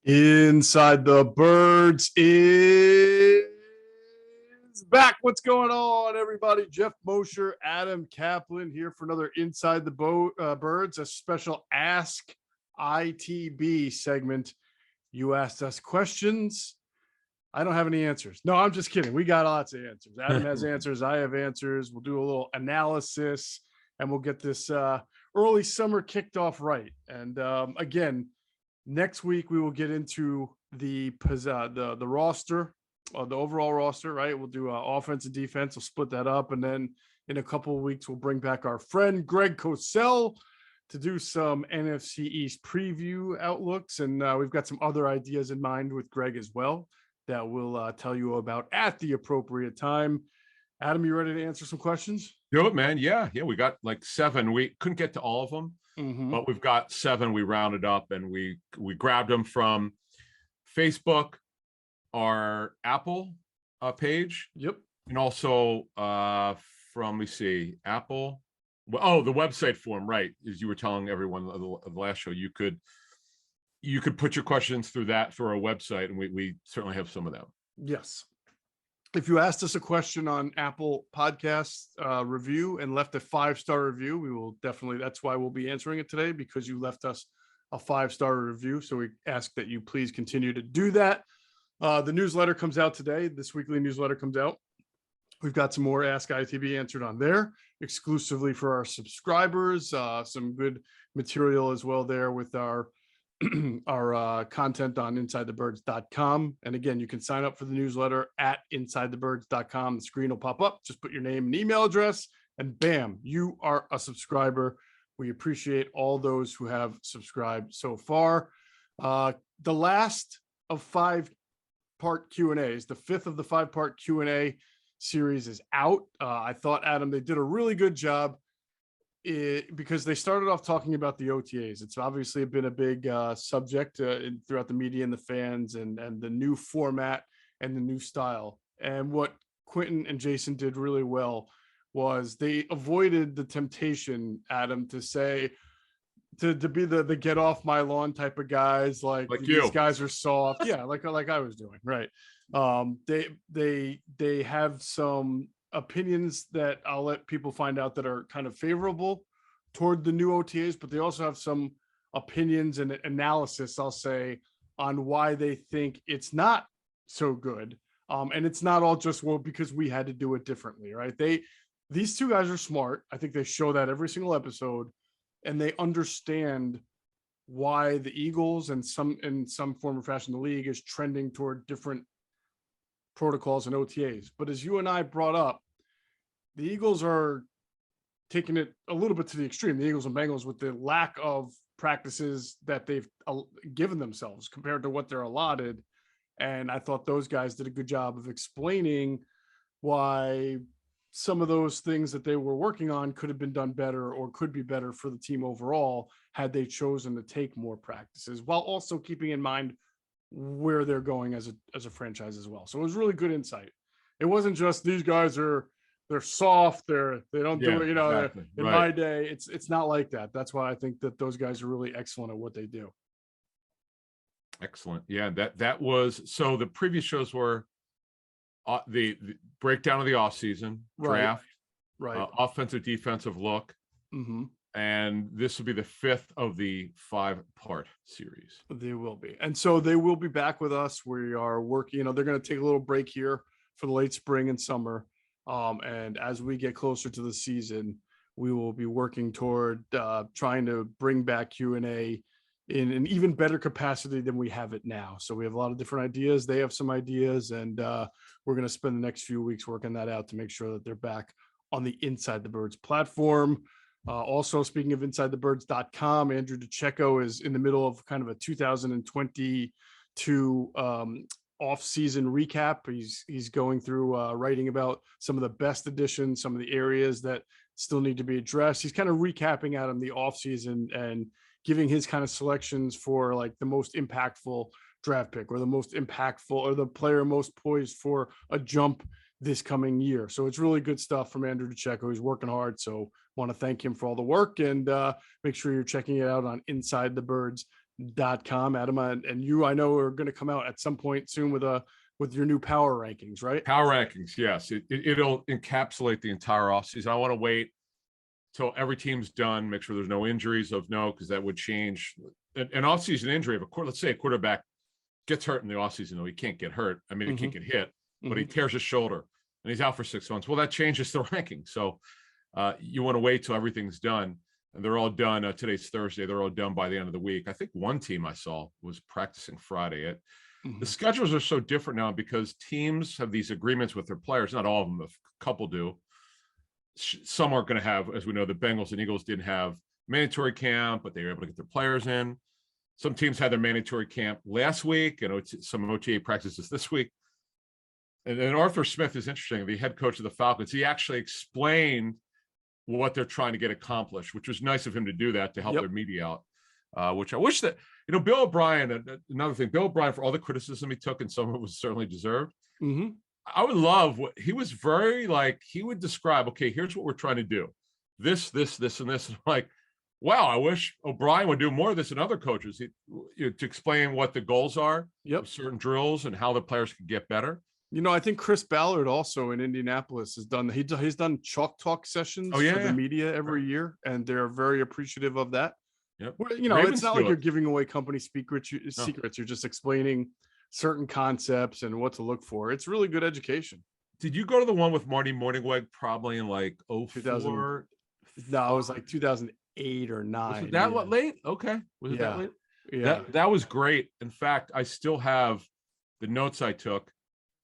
Inside the Birds is back. What's going on, everybody? Jeff Mosher, Adam Kaplan here for another Inside the Birds, a special Ask ITB segment. You asked us questions. I don't have any answers. No, I'm just kidding. We got lots of answers. Adam has answers. I have answers. We'll do a little analysis, and we'll get this early summer kicked off right. And again, next week we will get into the roster, the overall roster, right? We'll do offense and defense. We'll split that up, and then in a couple of weeks we'll bring back our friend Greg Cosell to do some NFC East preview outlooks, and we've got some other ideas in mind with Greg as well that we'll tell you about at the appropriate time. Adam, you ready to answer some questions? Do it, man. Yeah. We got like 7. We couldn't get to all of them. But we've got 7 we rounded up, and we grabbed them from Facebook, our Apple page. Yep. And also from, we see, Apple. Oh, the website form, right. As you were telling everyone of the last show, you could put your questions through our website, and we certainly have some of them. Yes. If you asked us a question on Apple Podcasts review and left a 5-star review, we will definitely, that's why we'll be answering it today, because you left us a 5-star review. So we ask that you please continue to do that. The newsletter comes out today. This weekly newsletter comes out. We've got some more Ask ITB answered on there exclusively for our subscribers. Some good material as well there with our content on insidethebirds.com. And again, you can sign up for the newsletter at insidethebirds.com. The screen will pop up. Just put your name and email address, and bam, you are a subscriber. We appreciate all those who have subscribed so far. The last of 5-part Q&As, the 5th of the 5-part Q&A series is out. I thought, Adam, they did a really good job because they started off talking about the OTAs. It's obviously been a big subject throughout the media and the fans, and the new format and the new style. And what Quentin and Jason did really well was they avoided the temptation, Adam, to say to be the get off my lawn type of guys, like these guys are soft. Yeah, like I was doing, right. They have some opinions that I'll let people find out that are kind of favorable toward the new OTAs, but they also have some opinions and analysis, I'll say, on why they think it's not so good. And it's not all just, well, because we had to do it differently, right? These two guys are smart. I think they show that every single episode, and they understand why the Eagles and in some form or fashion, the league is trending toward different protocols and OTAs. But as you and I brought up, the Eagles are taking it a little bit to the extreme, the Eagles and Bengals, with the lack of practices that they've given themselves compared to what they're allotted. And I thought those guys did a good job of explaining why some of those things that they were working on could have been done better, or could be better for the team overall had they chosen to take more practices, while also keeping in mind where they're going as a franchise as well. So it was really good insight. It wasn't just these guys they're soft, they don't do it, exactly. In my day, it's not like that. That's why I think that those guys are really excellent at what they do. Excellent. Yeah, that was, so the previous shows were the breakdown of the offseason, draft, right, offensive defensive look. And this will be the 5th of the 5-part series. They will be. And so they will be back with us. We are working, they're going to take a little break here for the late spring and summer. And as we get closer to the season, we will be working toward trying to bring back Q&A in an even better capacity than we have it now. So we have a lot of different ideas. They have some ideas, and we're going to spend the next few weeks working that out to make sure that they're back on the Inside the Birds platform. Also, speaking of insidethebirds.com, Andrew DeCecco is in the middle of kind of a 2022 off-season recap. He's going through writing about some of the best additions, some of the areas that still need to be addressed. He's kind of recapping out on the off-season and giving his kind of selections for like the most impactful draft pick, or the most impactful, or the player most poised for a jump this coming year. So it's really good stuff from Andrew DeCecco. He's working hard. So want to thank him for all the work, and make sure you're checking it out on insidethebirds.com. com. Adam, and you, I know, are going to come out at some point soon with your new power rankings, right? Power rankings, yes. It'll encapsulate the entire offseason. I want to wait till every team's done, make sure there's no injuries of note, because that would change an offseason injury of let's say a quarterback gets hurt in the offseason, though he can't get hurt. I mean, he can't get hit, but he tears his shoulder and he's out for 6 months. Well, that changes the ranking. So you want to wait till everything's done. And they're all done. Today's Thursday. They're all done by the end of the week. I think one team I saw was practicing Friday. The schedules are so different now because teams have these agreements with their players. Not all of them, a couple do. Some aren't going to have, as we know, the Bengals and Eagles didn't have mandatory camp, but they were able to get their players in. Some teams had their mandatory camp last week and some OTA practices this week. And then Arthur Smith is interesting, the head coach of the Falcons. He actually explained what they're trying to get accomplished, which was nice of him to do that to help their media out, which I wish that, Bill O'Brien, another thing, Bill O'Brien, for all the criticism he took, and some of it was certainly deserved. I would love what he was very he would describe, okay, here's what we're trying to do. This, and this. And I'm like, wow, I wish O'Brien would do more of this than other coaches to explain what the goals are of certain drills and how the players can get better. I think Chris Ballard also in Indianapolis has done, he's done chalk talk sessions for the media every year, and they're very appreciative of that. It's not like you're giving away company secrets. You're just explaining certain concepts and what to look for. It's really good education. Did you go to the one with Marty Morningweg probably in 2004? No, it was 2008 or 9. Was it that late? Okay. Was it that late? Yeah. That was great. In fact, I still have the notes I took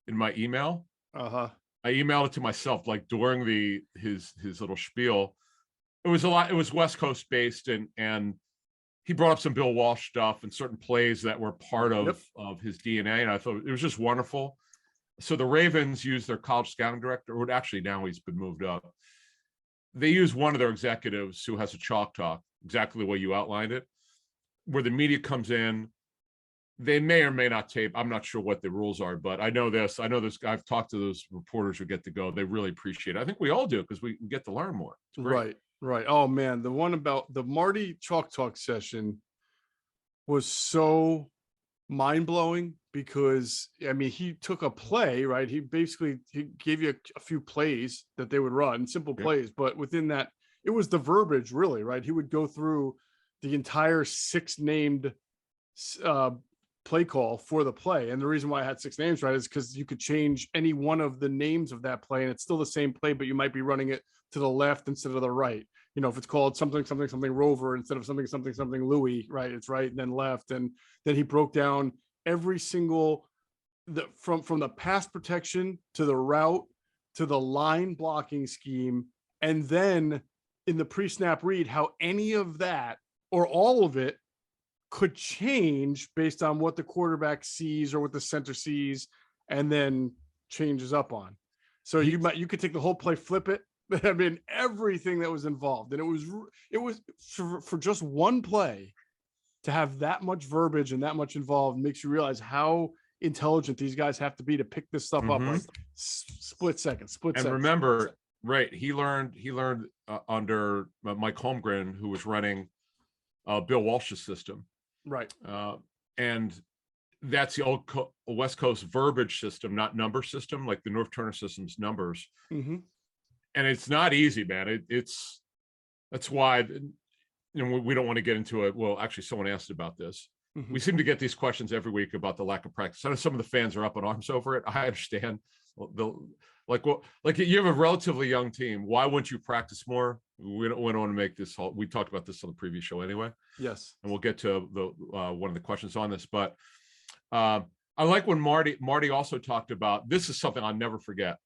in my email. I emailed it to myself during his little spiel. It was West Coast based, and he brought up some Bill Walsh stuff and certain plays that were part of his DNA, and I thought it was just wonderful. So the Ravens used their college scouting director, or actually now he's been moved up. They use one of their executives who has a chalk talk, exactly the way you outlined it, where the media comes in. They may or may not tape. I'm not sure what the rules are, but I know this. I've talked to those reporters who get to go. They really appreciate it. I think we all do, because we get to learn more. Right. Oh man, the one about the Marty chalk talk session was so mind-blowing, because he took a play, right? He gave you a few plays that they would run, simple plays, but within that, it was the verbiage, really, right? He would go through the entire 6 named play call for the play. And the reason why I had 6 names, right, is because you could change any one of the names of that play and it's still the same play, but you might be running it to the left instead of the right. If it's called something Rover instead of something Louis, right? It's right and then left. And then he broke down every single from the pass protection to the route to the line blocking scheme, and then in the pre-snap read, how any of that or all of it could change based on what the quarterback sees or what the center sees, and then changes up on. So you could take the whole play, flip it. Everything that was involved, and it was for just one play to have that much verbiage and that much involved makes you realize how intelligent these guys have to be to pick this stuff up split second. And remember, right? He learned under Mike Holmgren, who was running Bill Walsh's system, right? And that's the old West Coast verbiage system, not number system, like the North Turner system's numbers. And it's not easy, man. That's why we don't want to get into it. Well, actually, someone asked about this. We seem to get these questions every week about the lack of practice. I know some of the fans are up in arms over it. I understand. You have a relatively young team. Why wouldn't you practice more? We don't want to make this. We talked about this on the previous show anyway. Yes, and we'll get to the one of the questions on this. But I like when Marty also talked about, this is something I'll never forget.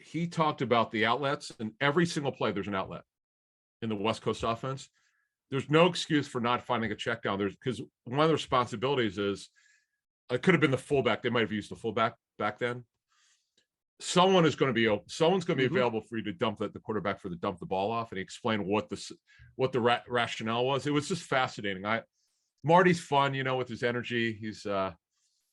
He talked about the outlets, and every single play there's an outlet in the West Coast offense. There's no excuse for not finding a check down. Because one of the responsibilities is, it could have been the fullback. They might have used the fullback back then. Someone's going to be available for you to dump the quarterback to dump the ball off, and he explained what the rationale was. It was just fascinating. Marty's fun, with his energy.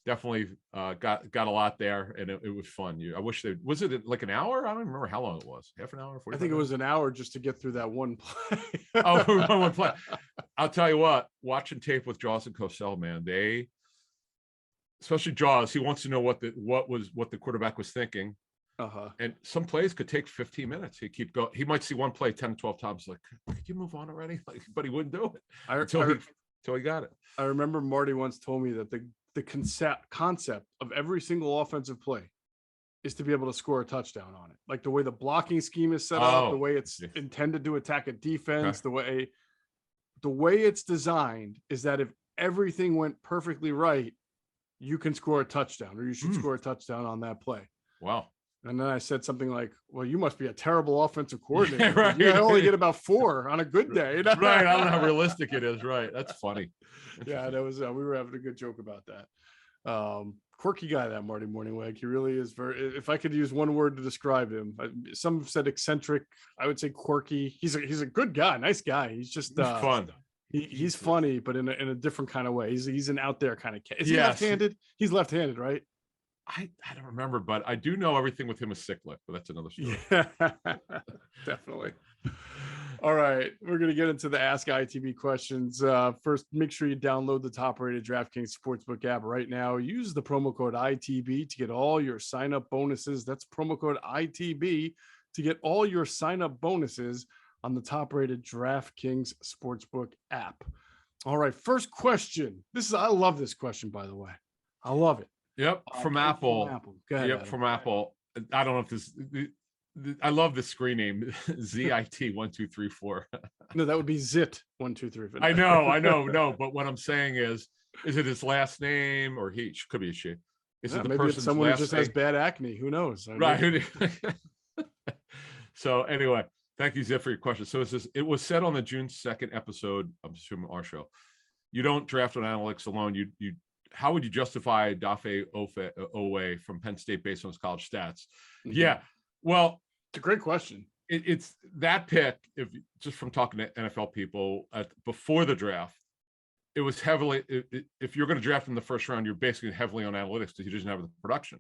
definitely got a lot there, and it was fun. I wish was it like an hour? I don't even remember how long it was. Half an hour? 45 I think it minutes? was an hour just to get through that one play. Oh, one play. I'll tell you what, watching tape with Jaws and Cosell, man, especially Jaws, he wants to know what the quarterback was thinking. And some plays could take 15 minutes. He keep going. He might see one play 10, 12 times. Like, could you move on already? Like, but he wouldn't do it until he got it. I remember Marty once told me that the concept of every single offensive play is to be able to score a touchdown on it. Like the way the blocking scheme is set up, the way it's intended to attack a defense, the way it's designed is that if everything went perfectly right, you can score a touchdown, or you should score a touchdown on that play. Wow. And then I said something like, well, you must be a terrible offensive coordinator. Yeah, right. You only get about 4 on a good day. Right. I don't know how realistic it is. Right. That's funny. Yeah, that was, we were having a good joke about that. Quirky guy, that Marty Morningweg. He really is if I could use one word to describe him, some have said eccentric. I would say quirky. He's a good guy, nice guy. He's just fun. He's funny, but in a different kind of way. He's an out there kind of kid. Is he left-handed? He's left-handed, right? I don't remember, but I do know everything with him is sick lip, but that's another story. Yeah, definitely. All right, we're going to get into the Ask ITB questions. First, make sure you download the top-rated DraftKings Sportsbook app right now. Use the promo code ITB to get all your sign-up bonuses. That's promo code ITB to get all your sign-up bonuses on the top-rated DraftKings Sportsbook app. All right, first question. I love this question, by the way. I love it. Yep, from Apple. Go ahead, Yep, Adam. from Apple. I don't know if this. I love this screen name, ZIT1234. No, that would be Zit 123. I know. No, but what I'm saying is it his last name, or he could be a she? Is it the maybe person's it's someone who last just name? has bad acne? Who knows? Right. So anyway, thank you, Zit, for your question. So it was said on the June 2nd episode, I'm assuming our show, you don't draft on analytics alone. You how would you justify Odafe Oweh from Penn State based on his college stats? Mm-hmm. Yeah, well, it's a great question. It's that pick. If just from talking to NFL people before the draft, it was heavily. If you're going to draft in the first round, you're basically heavily on analytics because he doesn't have the production.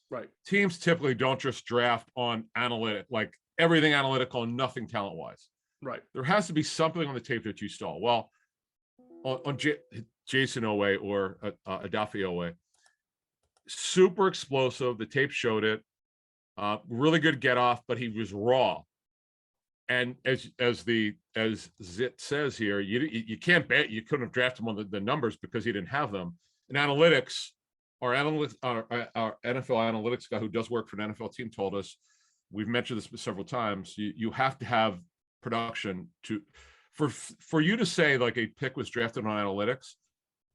Right. Teams typically don't just draft on analytic, like everything analytical and nothing talent wise. Right. There has to be something on the tape that you stall. Well, on Jason Oweh or Odafe Oweh, super explosive. The tape showed it. Really good get off, but he was raw. And as Zit says here, you can't bet you couldn't have drafted him on the numbers because he didn't have them. In analytics, our NFL analytics guy who does work for an NFL team told us, we've mentioned this several times, you have to have production for you to say like a pick was drafted on analytics.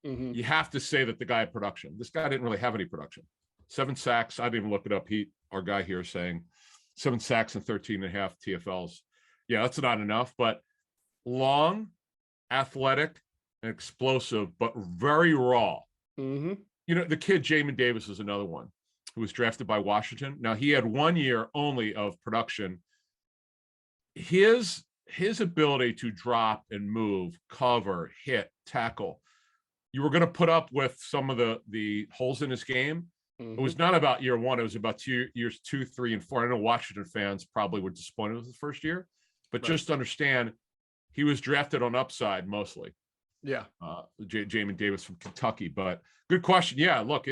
Mm-hmm. You have to say that the guy had production. This guy didn't really have any production. 7 sacks. I didn't even look it up. Our guy here is saying 7 sacks and 13.5 TFLs. Yeah, that's not enough, but long, athletic, and explosive, but very raw. Mm-hmm. You know, the kid Jamin Davis is another one who was drafted by Washington. Now, he had 1 year only of production. His ability to drop and move, cover, hit, tackle, you were going to put up with some of the holes in his game. Mm-hmm. It was not about year 1. It was about years 2, 3, and 4. I know Washington fans probably were disappointed with the first year, but just understand he was drafted on upside mostly. Yeah. Jamin Davis from Kentucky, but good question. Yeah, look,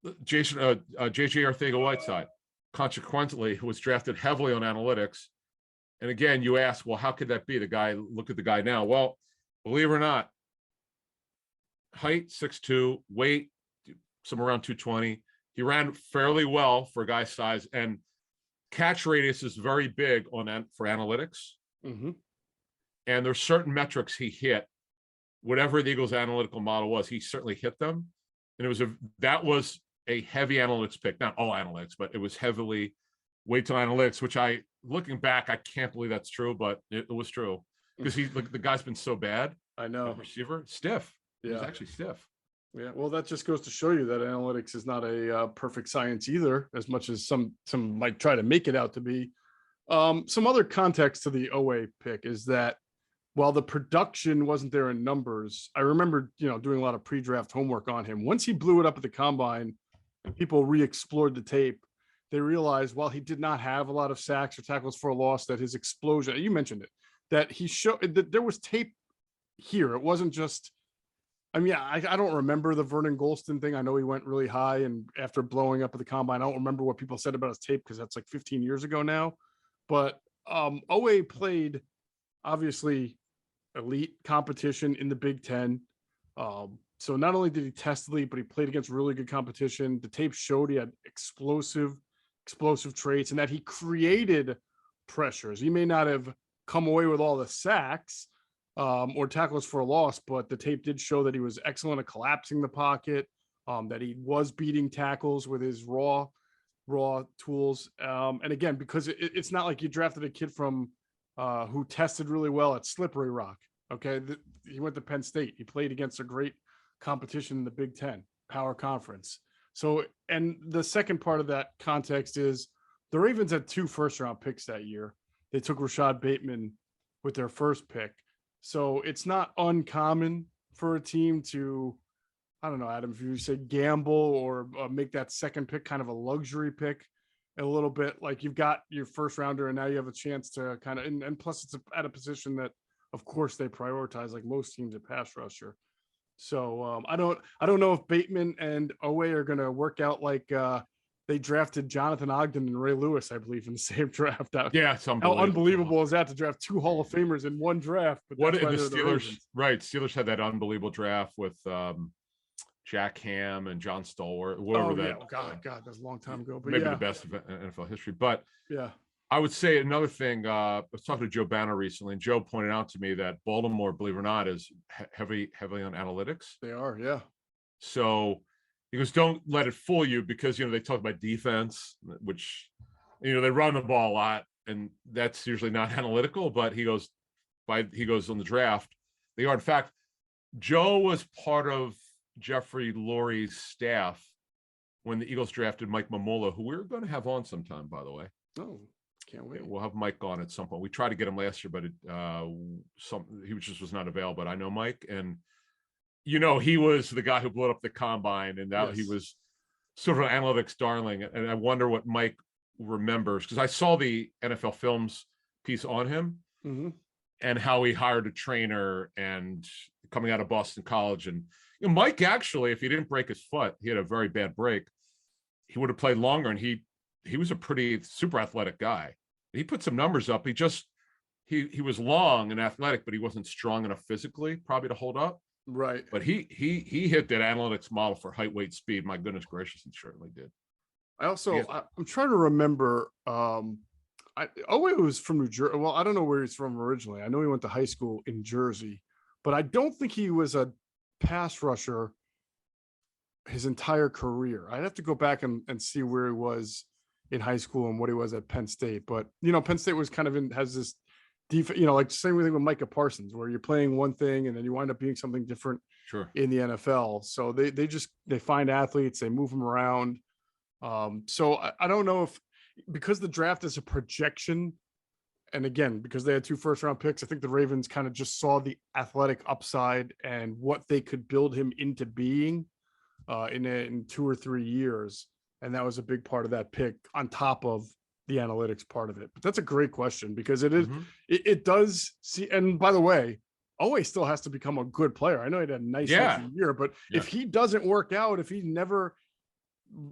JJ Arcega-Whiteside consequently was drafted heavily on analytics. And again, you ask, well, how could that be? Look at the guy now. Well, believe it or not, height 6'2", weight somewhere around 220. He ran fairly well for a guy's size, and catch radius is very big for analytics. Mm-hmm. And there's certain metrics he hit. Whatever the Eagles' analytical model was, he certainly hit them. And that was a heavy analytics pick. Not all analytics, but it was heavily weight to analytics, which looking back, I can't believe that's true, but it was true because the guy's been so bad. I know. Receiver, stiff. Yeah. He's actually stiff. Yeah, well, that just goes to show you that analytics is not a perfect science either, as much as some might try to make it out to be. Some other context to the Oweh pick is that while the production wasn't there in numbers, I remember, doing a lot of pre-draft homework on him. Once he blew it up at the combine and people re-explored the tape, they realized while he did not have a lot of sacks or tackles for a loss, that his explosion, you mentioned it, that he showed that there was tape here. It wasn't just, I don't remember the Vernon Golston thing. I know he went really high and after blowing up at the combine, I don't remember what people said about his tape because that's like 15 years ago now. But Oweh played obviously elite competition in the Big Ten. So not only did he test elite, but he played against really good competition. The tape showed he had explosive traits and that he created pressures. He may not have come away with all the sacks or tackles for a loss, but the tape did show that he was excellent at collapsing the pocket, that he was beating tackles with his raw tools. And again, because it's not like you drafted a kid from who tested really well at Slippery Rock. Okay. He went to Penn State. He played against a great competition in the Big Ten power conference. So, and the second part of that context is the Ravens had 2 first-round picks that year. They took Rashad Bateman with their first pick. So it's not uncommon for a team to, I don't know, Adam, if you say gamble or make that second pick kind of a luxury pick a little bit. Like you've got your first rounder and now you have a chance to kind of, and plus it's at a position that, of course, they prioritize like most teams at pass rusher. So I don't know if Bateman and Oweh are going to work out like they drafted Jonathan Ogden and Ray Lewis, I believe, in the same draft. Yeah, it's How unbelievable is that to draft 2 Hall of Famers in one draft? But what the Steelers, right? Steelers had that unbelievable draft with Jack Ham and John Stallworth. God, that's a long time ago. But maybe the best of NFL history. But yeah. I would say another thing. I was talking to Joe Banner recently, and Joe pointed out to me that Baltimore, believe it or not, is heavily on analytics. They are, yeah. So he goes, don't let it fool you because they talk about defense, which they run the ball a lot, and that's usually not analytical. But he goes on the draft, they are. In fact, Joe was part of Jeffrey Lurie's staff when the Eagles drafted Mike Mamola, who we're going to have on sometime, by the way. Oh. Can't wait. We'll have Mike on at some point. We tried to get him last year, but he just was not available. But I know Mike, and he was the guy who blew up the combine, and now he was sort of an analytics darling. And I wonder what Mike remembers because I saw the NFL Films piece on him and how he hired a trainer and coming out of Boston College. And Mike actually, if he didn't break his foot, he had a very bad break. He would have played longer, and he was a pretty super athletic guy. He put some numbers up. He was long and athletic, but he wasn't strong enough physically probably to hold up. Right. But he hit that analytics model for height, weight, speed. My goodness gracious, he certainly did. I'm trying to remember. Oweh was from New Jersey. Well, I don't know where he's from originally. I know he went to high school in Jersey, but I don't think he was a pass rusher his entire career. I'd have to go back and see where he was in high school and what he was at Penn State. But, Penn State was kind of has this defense, like same thing with Micah Parsons, where you're playing one thing and then you wind up being something different in the NFL. So they find athletes, they move them around. So I don't know if, because the draft is a projection, and again, because they had 2 first-round picks, I think the Ravens kind of just saw the athletic upside and what they could build him into being in 2 or 3 years. And that was a big part of that pick on top of the analytics part of it. But that's a great question because it is, it does see, and by the way, Oweh still has to become a good player. I know he had a nice year, but if he doesn't work out, if he never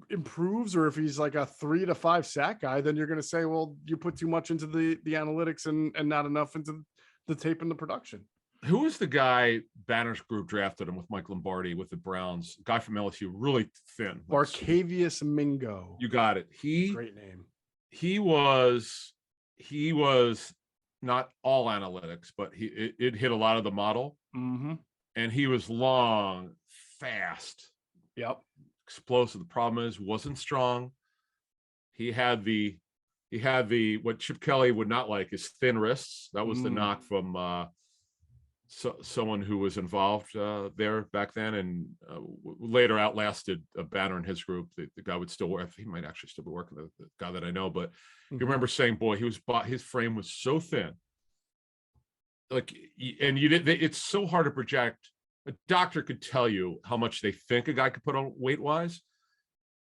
improves, or if he's like a 3 to 5 sack guy, then you're going to say, well, you put too much into the analytics and not enough into the tape and the production. Who was the guy Banner's group drafted him with Mike Lombardi with the Browns? Guy from LSU, really thin. Barcavius Mingo. You got it. Great name. He was not all analytics, but it hit a lot of the model. And he was long, fast. Yep. Explosive. The problem is wasn't strong. He had what Chip Kelly would not like is thin wrists. That was the knock from someone who was involved there back then, and later outlasted Banner and his group. The guy would still work. He might actually still be working. The guy that I know, but you remember saying, "Boy, his frame was so thin like, and you did. It's so hard to project. A doctor could tell you how much they think a guy could put on weight wise,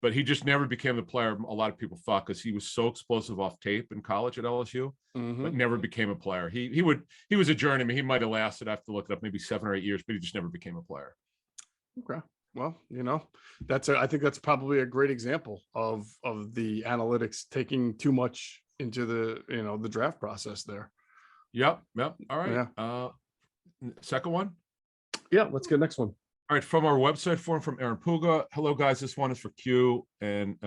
but he just never became the player a lot of people thought because he was so explosive off tape in college at LSU, but never became a player. He was a journeyman. He might have lasted, I have to look it up, maybe 7 or 8 years, but he just never became a player. Okay. Well, I think that's probably a great example of the analytics taking too much into the draft process there. Yep. All right. Yeah. Second one. Yeah. Let's get the next one. All right, from our website forum from Aaron Puga. Hello, guys. This one is for Q and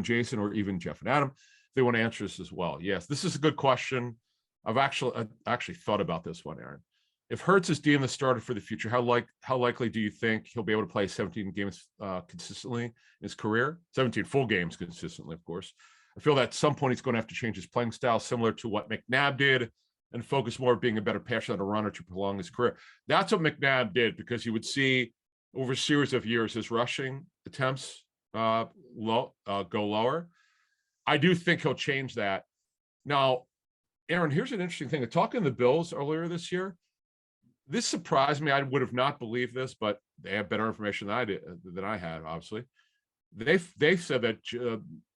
Jason, or even Jeff and Adam. They want to answer this as well. Yes, this is a good question. I've actually thought about this one, Aaron. If Hurts is deemed the starter for the future, how likely do you think he'll be able to play 17 games consistently in his career? 17 full games consistently, of course. I feel that at some point he's going to have to change his playing style, similar to what McNabb did, and focus more on being a better passer than a runner to prolong his career. That's what McNabb did, because you would see over a series of years his rushing attempts go lower. I do think he'll change that. Now, Aaron, here's an interesting thing. Talking to the Bills earlier this year, this surprised me. I would have not believed this, but they have better information than I had, obviously. They said that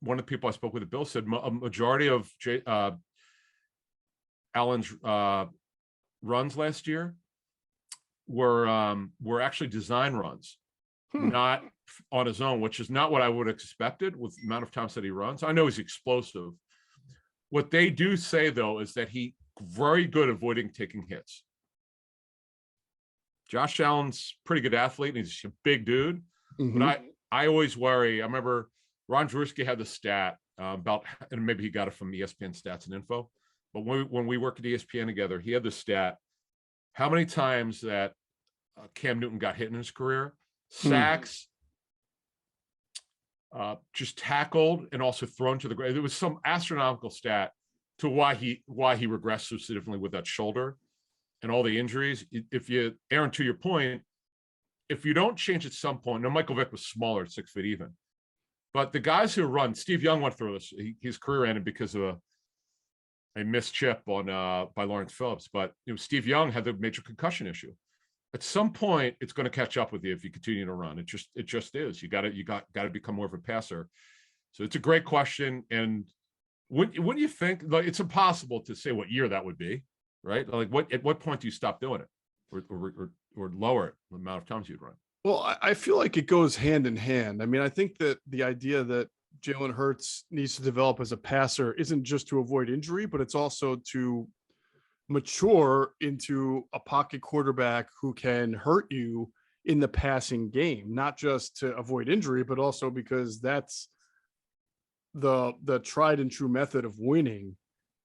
one of the people I spoke with at Bill said a majority of Allen's runs last year were actually design runs, not on his own, which is not what I would have expected with the amount of times that he runs. I know he's explosive. What they do say, though, is that he's very good at avoiding taking hits. Josh Allen's a pretty good athlete, and he's a big dude. But I always worry. I remember Ron Jaworski had the stat about, and maybe he got it from ESPN Stats and Info, but when we worked at ESPN together, he had the stat how many times that Cam Newton got hit in his career, sacks, just tackled, and also thrown to the ground. There was some astronomical stat to why he regressed so significantly with that shoulder and all the injuries. Aaron, to your point, if you don't change at some point, now Michael Vick was smaller at 6 feet even, but the guys who run, Steve Young went through this. His career ended because of a missed chip on by Lawrence Phillips. But Steve Young had the major concussion issue. At some point, it's going to catch up with you if you continue to run. It just is. You got to become more of a passer. So it's a great question. And what do you think? Like, it's impossible to say what year that would be, right? Like, at what point do you stop doing it, or lower it, the amount of times you'd run? Well, I feel like it goes hand in hand. I mean, I think that the idea that Jalen Hurts needs to develop as a passer isn't just to avoid injury, but it's also to mature into a pocket quarterback who can hurt you in the passing game, not just to avoid injury, but also because that's the tried and true method of winning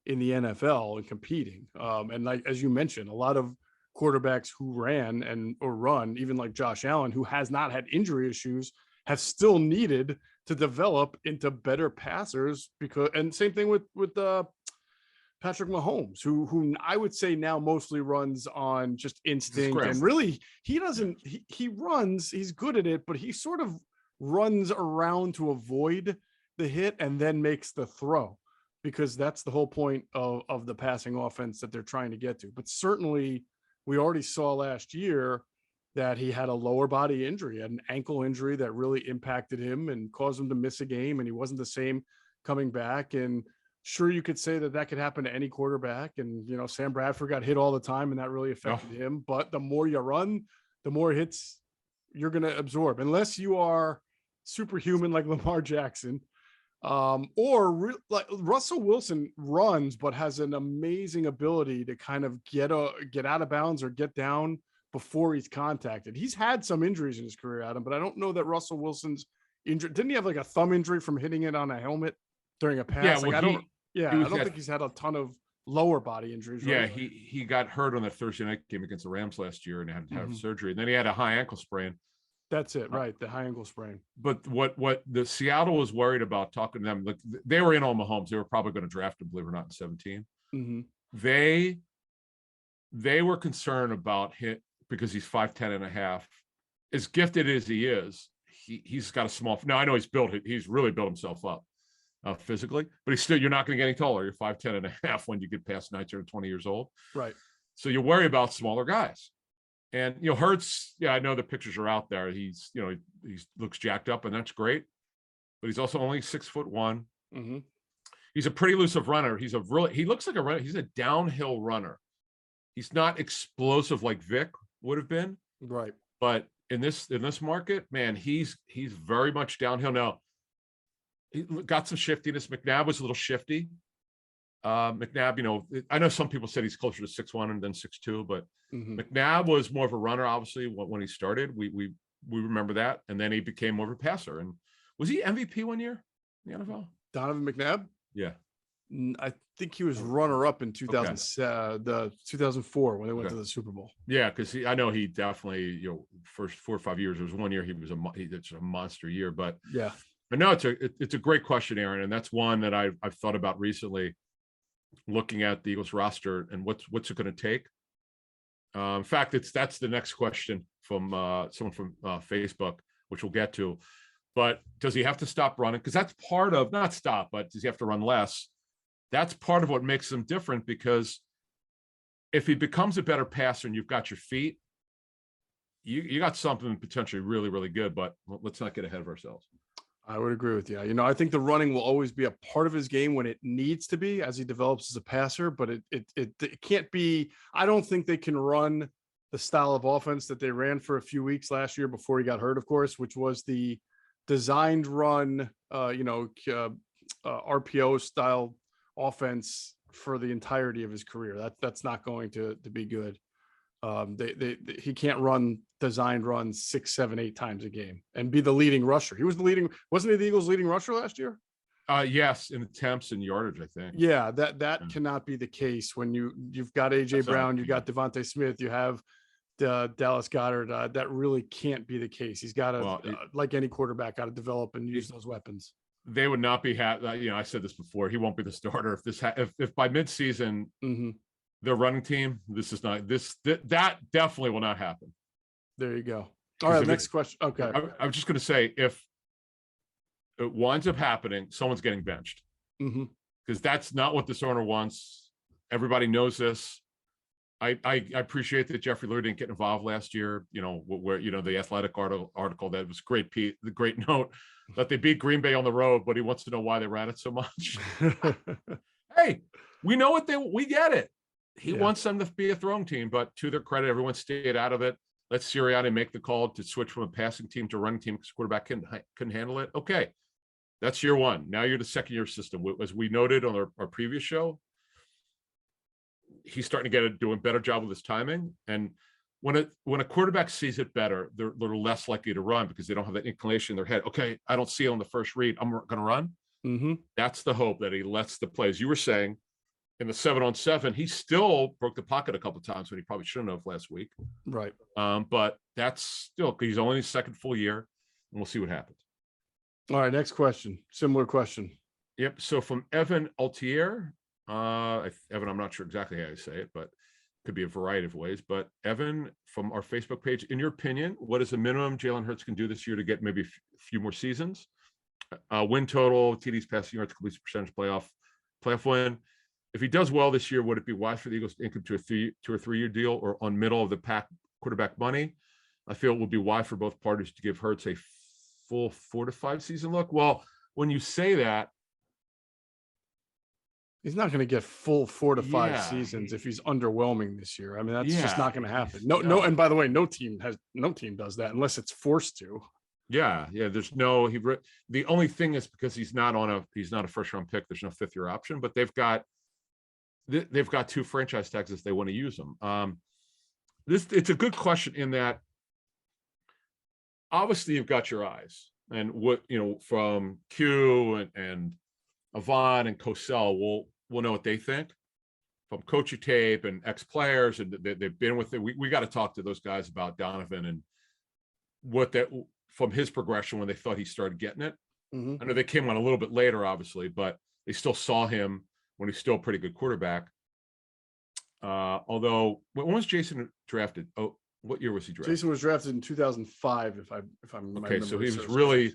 in the NFL and competing. And like, as you mentioned, a lot of quarterbacks who ran or run, even like Josh Allen, who has not had injury issues, have still needed to develop into better passers, and same thing with Patrick Mahomes, who I would say now mostly runs on just instinct, and really he runs, he's good at it, but he sort of runs around to avoid the hit and then makes the throw, because that's the whole point of the passing offense that they're trying to get to. But certainly we already saw last year that he had a lower body injury, an ankle injury that really impacted him and caused him to miss a game, and he wasn't the same coming back. And sure, you could say that could happen to any quarterback. And, Sam Bradford got hit all the time, and that really affected him. But the more you run, the more hits you're going to absorb, unless you are superhuman like Lamar Jackson, like Russell Wilson runs, but has an amazing ability to kind of get out of bounds or get down before he's contacted. He's had some injuries in his career, Adam, but I don't know that Russell Wilson's injured. Didn't he have like a thumb injury from hitting it on a helmet during a pass? Yeah, well, I don't think he's had a ton of lower body injuries. Right? Yeah, he got hurt on that Thursday night game against the Rams last year and had to have surgery. And then he had a high ankle sprain. That's it, right? The high ankle sprain. But what the Seattle was worried about, talking to them, like, they were in on Mahomes. They were probably going to draft him, believe it or not, in 17. They were concerned about him because he's 5'10" and a half. As gifted as he is, he's got a small. Now I know he's really built himself up physically, but you're not going to get any taller. You're 5'10" and a half when you get past 19 or 20 years old. Right. So you worry about smaller guys. And, Hurts, yeah, I know the pictures are out there. He's, he looks jacked up, and that's great. But he's also only 6'1". Mm-hmm. He's a pretty elusive runner. He looks like a runner. He's a downhill runner. He's not explosive like Vic would have been. Right. But in this market, man, he's very much downhill now. He got some shiftiness. McNabb was a little shifty. McNabb, I know some people said he's closer to 6'1" and then 6'2", but McNabb was more of a runner, obviously, when he started. We remember that. And then he became more of a passer. And was he MVP one year in the NFL? Donovan McNabb? Yeah. I think he was runner-up in 2004 when they went to the Super Bowl. Yeah, because I know he definitely, first 4 or 5 years, there was 1 year it's a monster year. But yeah, but no, it's a great question, Aaron, and that's one that I've thought about recently, looking at the Eagles roster and what's it going to take. In fact, that's the next question from someone from Facebook, which we'll get to. But does he have to stop running? Because that's part of, not stop, but does he have to run less? That's part of what makes him different, because if he becomes a better passer and you've got your feet, you got something potentially really, really good. But let's not get ahead of ourselves. I would agree with you. I think the running will always be a part of his game when it needs to be, as he develops as a passer, but it can't be. I don't think they can run the style of offense that they ran for a few weeks last year before he got hurt, of course, which was the designed run, RPO style offense for the entirety of his career. That's not going to be good. He can't run designed runs 6, 7, 8 times a game and be the leading rusher. Wasn't he the Eagles' leading rusher last year? Yes, in attempts and yardage, I think. Yeah, that cannot be the case when you've got AJ Brown, you got Devontae Smith, you have Dallas Goedert. That really can't be the case. He's got to, like any quarterback, got to develop and use those weapons. They would not be happy. I said this before. He won't be the starter if by midseason their running team. That definitely will not happen. There you go. All right, next question. Okay, I was just going to say, if it winds up happening, someone's getting benched, because that's not what this owner wants. Everybody knows this. I appreciate that Jeffrey Lurie didn't get involved last year. Where the Athletic article that was great. The great note that they beat Green Bay on the road, but he wants to know why they ran it so much. Hey, we know we get it. He wants them to be a throwing team, but to their credit, everyone stayed out of it. Let Sirianni make the call to switch from a passing team to a running team because quarterback couldn't handle it. Okay, that's year one. Now you're the second-year system. As we noted on our previous show, he's starting to doing a better job with his timing. And when a quarterback sees it better, they're less likely to run because they don't have that inclination in their head. Okay, I don't see it on the first read, I'm going to run. That's the hope, that he lets the plays. You were saying in the 7-on-7, he still broke the pocket a couple of times when he probably shouldn't have last week. Right. But that's still, he's only his second full year, and we'll see what happens. All right, next question. Similar question. Yep. So from Evan Altier, Evan, I'm not sure exactly how you say it, but could be a variety of ways. But Evan, from our Facebook page, in your opinion, what is the minimum Jalen Hurts can do this year to get maybe a few more seasons? Win total, TDs, passing yards, completion percentage, playoff win. If he does well this year, would it be wise for the Eagles to income to a 2 or 3 year deal, or on middle of the pack quarterback money? I feel it would be wise for both parties to give Hurts a full 4 to 5 season look. Well, when you say that, he's not going to get full 4 to 5 seasons if he's underwhelming this year. I mean, that's just not going to happen. No. And by the way, no team does that unless it's forced to. Yeah. There's no. The only thing is because he's not a first round pick. There's no 5th year option, but they've got 2 franchise tags if they want to use them. It's a good question in that obviously you've got your eyes, and what from Q and Avon and Cosell we'll know what they think from coaching tape and ex-players, and they've been with it. We got to talk to those guys about Donovan and what that from his progression when they thought he started getting it. I know they came on a little bit later, obviously, but they still saw him when he's still a pretty good quarterback. Although, when was Jason drafted? Oh, what year was he drafted? Jason was drafted in 2005, if I'm okay. So he was really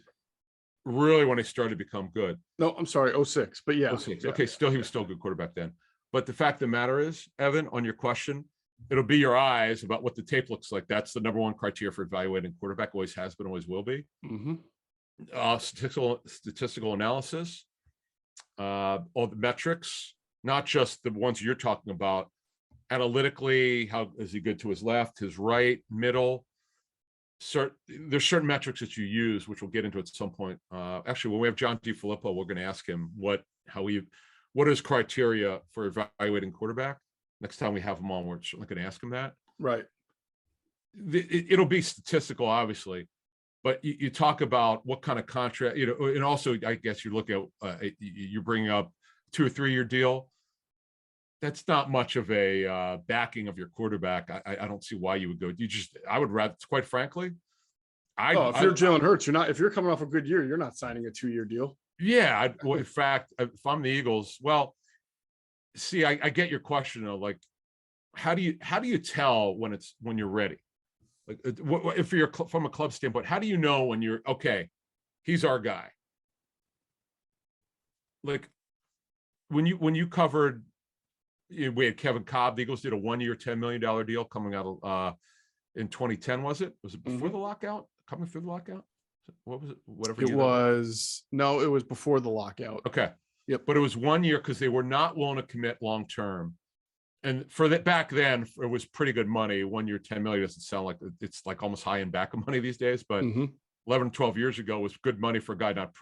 when he started to become good. No, I'm sorry, 06. But yeah. 06. Okay, he was still a good quarterback then. But the fact of the matter is, Evan, on your question, It'll be your eyes about what the tape looks like. That's the number one criteria for evaluating quarterback. Always has been, always will be. Mm-hmm. Statistical analysis, all the metrics, not just the ones you're talking about. Analytically, how is he good to his left, his right, middle? There's certain metrics that you use, which we'll get into at some point. Actually, when we have John DiFilippo, we're going to ask him what is criteria for evaluating quarterback. Next time we have him on, we're certainly going to ask him that. Right. It'll be statistical, obviously, but you talk about what kind of contract, and also I guess you look at you're bringing up 2 or 3 year deal. That's not much of a backing of your quarterback. I don't see why you would go. I would rather, quite frankly. If you're Jalen Hurts, if you're coming off a good year, you're not signing a 2 year deal. Yeah. In fact, if I'm the Eagles, well, see, I get your question though. Like, how do you tell when you're ready? Like, if you're from a club standpoint, how do you know when you're okay? He's our guy. Like when you covered, we had Kevin Cobb. The Eagles did a 1 year, $10 million deal coming out of in 2010. Was it before the lockout? Coming through the lockout? What was it? Whatever. It was before the lockout. Okay. Yep. But it was 1 year because they were not willing to commit long term. And for that, back then, it was pretty good money. 1 year, 10 million doesn't sound like it's like almost high end back of money these days. But 11, 12 years ago was good money for a guy not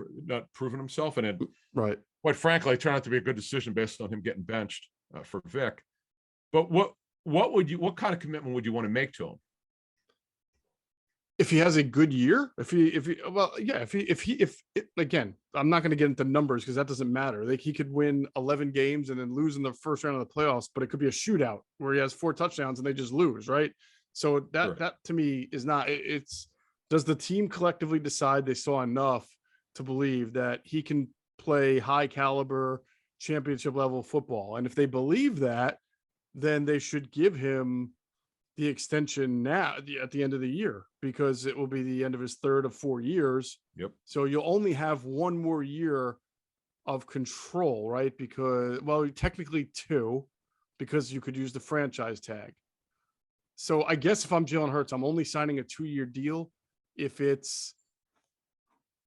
proving himself. And it, right. Quite frankly, it turned out to be a good decision based on him getting benched for Vic. But what kind of commitment would you want to make to him? If he has a good year, again, I'm not going to get into numbers because that doesn't matter. Like he could win 11 games and then lose in the first round of the playoffs, but it could be a shootout where he has 4 touchdowns and they just lose, right? So that to me is not. Does the team collectively decide they saw enough to believe that he can play high caliber championship level football? And if they believe that, then they should give him the extension now at the end of the year, because it will be the end of his 3rd of 4 years. Yep. So you'll only have 1 more year of control, right? Because, well, technically 2, because you could use the franchise tag. So I guess if I'm Jalen Hurts, I'm only signing a 2-year deal if it's